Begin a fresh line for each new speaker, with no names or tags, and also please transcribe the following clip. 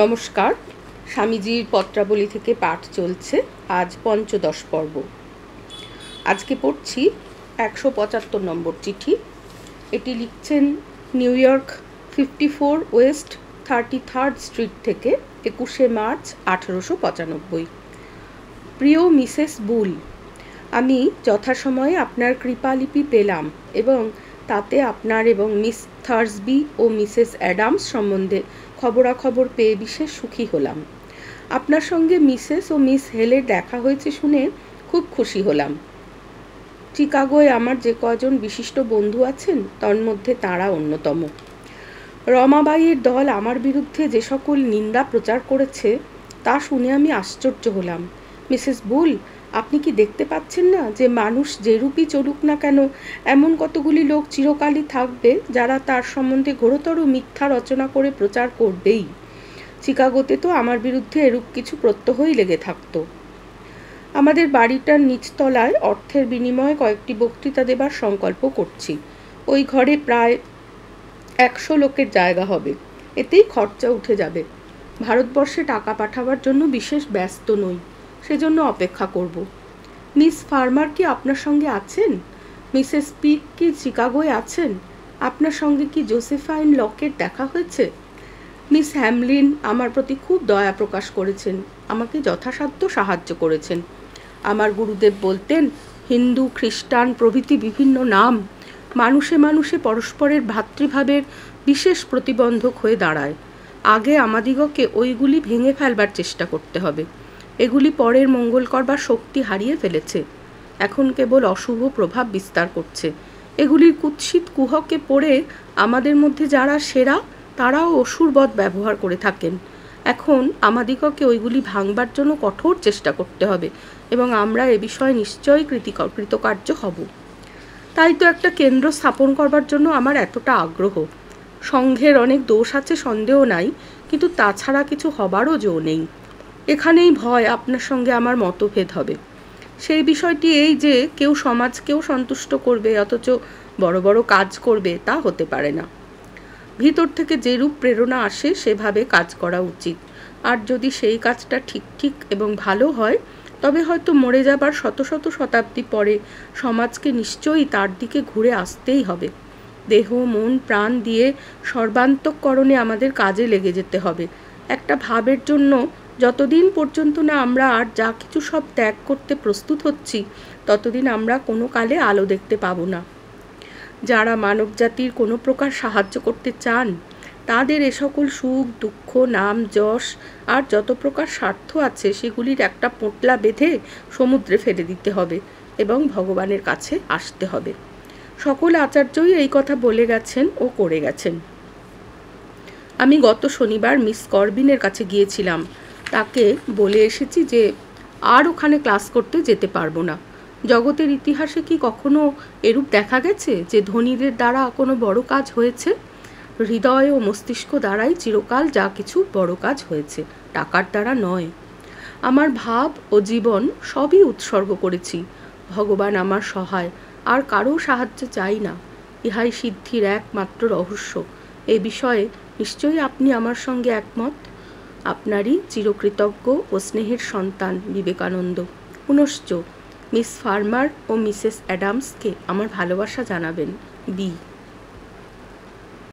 নমস্কার। স্বামীজির পত্রাবলী থেকে পাঠ চলছে। আজ পঞ্চদশ পর্ব। আজকে পড়ছি 175 নম্বর চিঠি। এটি লিখছেন new York 54 West 33rd street থেকে 21শে মার্চ 1895। প্রিয় মিসেস বুল, আমি যথাসময়ে আপনার কৃপালিপি পেলাম এবং তাতে আপনার এবং মিস থার্সবি ও মিসেস অ্যাডামস সম্বন্ধে খবরাখবর পেয়ে বিশেষ সুখী হলাম। আপনার সঙ্গে মিসেস ও মিস হেলের দেখা হয়েছে শুনে খুব খুশি হলাম। চিকাগোয় আমার যে কজন বিশিষ্ট বন্ধু আছেন তার মধ্যে তাঁরা অন্যতম। রমাবাইয়ের দল আমার বিরুদ্ধে যে সকল নিন্দা প্রচার করেছে তা শুনে আমি আশ্চর্য হলাম। মিসেস বুল, আপনি কি দেখতে পাচ্ছেন না যে মানুষ যেরূপই চলুক না কেন এমন কতগুলি লোক চিরকালই থাকবে যারা তার সম্বন্ধে ঘোরতর মিথ্যা রচনা করে প্রচার করবেই। চিকাগোতে তো আমার বিরুদ্ধে এরূপ কিছু প্রত্যহই লেগে থাকতো। আমাদের বাড়িটার নিচতলায় অর্থের বিনিময়ে কয়েকটি বক্তৃতা দেবার সংকল্প করছি। ওই ঘরে প্রায় 100 লোকের জায়গা হবে, এতেই খরচা উঠে যাবে। ভারতবর্ষে টাকা পাঠাবার জন্য বিশেষ ব্যস্ত নই, সেজন্য অপেক্ষা করব। মিস ফার্মার কি আপনার সঙ্গে আছেন? মিসেস পিক কি চিকাগোয় আছেন? আপনার সঙ্গে কি জোসেফাইন লকের দেখা হয়েছে? মিস হ্যামলিন আমার প্রতি খুব দয়া প্রকাশ করেছেন, আমাকে যথাসাধ্য সাহায্য করেছেন। আমার গুরুদেব বলতেন, হিন্দু খ্রিস্টান প্রভৃতি বিভিন্ন নাম মানুষে মানুষে পরস্পরের ভ্রাতৃভাবের বিশেষ প্রতিবন্ধক হয়ে দাঁড়ায়। আগে আমাদিগকে ওইগুলি ভেঙে ফেলবার চেষ্টা করতে হবে। এগুলি পরের মঙ্গল করবার শক্তি হারিয়ে ফেলেছে, এখন কেবল অশুভ প্রভাব বিস্তার করছে। এগুলির কুৎসিত কুহকে পড়ে আমাদের মধ্যে যারা সেরা তারাও অসুরবৎ ব্যবহার করে থাকেন। এখন আমাদিগকে ওইগুলি ভাঙবার জন্য কঠোর চেষ্টা করতে হবে এবং আমরা এ বিষয়ে নিশ্চয়ই কৃতকার্য হব। তাই তো একটা কেন্দ্র স্থাপন করবার জন্য আমার এতটা আগ্রহ। সংঘের অনেক দোষ আছে সন্দেহ নাই, কিন্তু তাছাড়া কিছু হবারও জো নেই। এখানেই ভয় আপনার সঙ্গে আমার মতভেদ হবে। সেই বিষয়টি এই যে কেউ সমাজকেও সন্তুষ্ট করবে অথচ বড় বড় কাজ করবে, তা হতে পারে না। ভিতর থেকে যেরূপ প্রেরণা আসে সেভাবে কাজ করা উচিত। আর যদি সেই কাজটা ঠিক এবং ভালো হয় তবে হয়তো মরে যাবার শত শত শতাব্দী পরে সমাজকে নিশ্চয়ই তার দিকে ঘুরে আসতেই হবে। দেহ মন প্রাণ দিয়ে সর্বান্তঃকরণে আমাদের কাজে লেগে যেতে হবে। একটা ভাবের জন্য যতদিন পর্যন্ত না আমরা আর যা কিছু সব ত্যাগ করতে প্রস্তুত হচ্ছি ততদিন আমরা কোনো কালে আলো দেখতে পাবো না। যারা মানব জাতির কোনো প্রকার সাহায্য করতে চান তাদের এ সকল সুখ দুঃখ নাম যশ আর যত প্রকার স্বার্থ আছে সেগুলির একটা পোঁটলা বেঁধে সমুদ্রে ফেলে দিতে হবে এবং ভগবানের কাছে আসতে হবে। সকল আচার্যই এই কথা বলে গেছেন ও করে গেছেন। আমি গত শনিবার মিস করবিনের কাছে গিয়েছিলাম। তাকে বলে এসেছি যে আর ওখানে ক্লাস করতে যেতে পারবো না। জগতের ইতিহাসে কি কখনো এরূপ দেখা গেছে যে ধনীদের দ্বারা কোনো বড় কাজ হয়েছে? হৃদয় ও মস্তিষ্ক দ্বারাই চিরকাল যা কিছু বড় কাজ হয়েছে, টাকার দ্বারা নয়। আমার ভাব ও জীবন সবই উৎসর্গ করেছি। ভগবান আমার সহায়, আর কারো সাহায্য চাই না। ইহাই সিদ্ধির একমাত্র রহস্য। এ বিষয়ে নিশ্চয়ই আপনি আমার সঙ্গে একমত। আপনারই চিরকৃতজ্ঞ ও স্নেহের সন্তান বিবেকানন্দ। পুনশ্চ মিস ফার্মার ও মিসেস অ্যাডামসকে আমার ভালোবাসা জানাবেন। বি।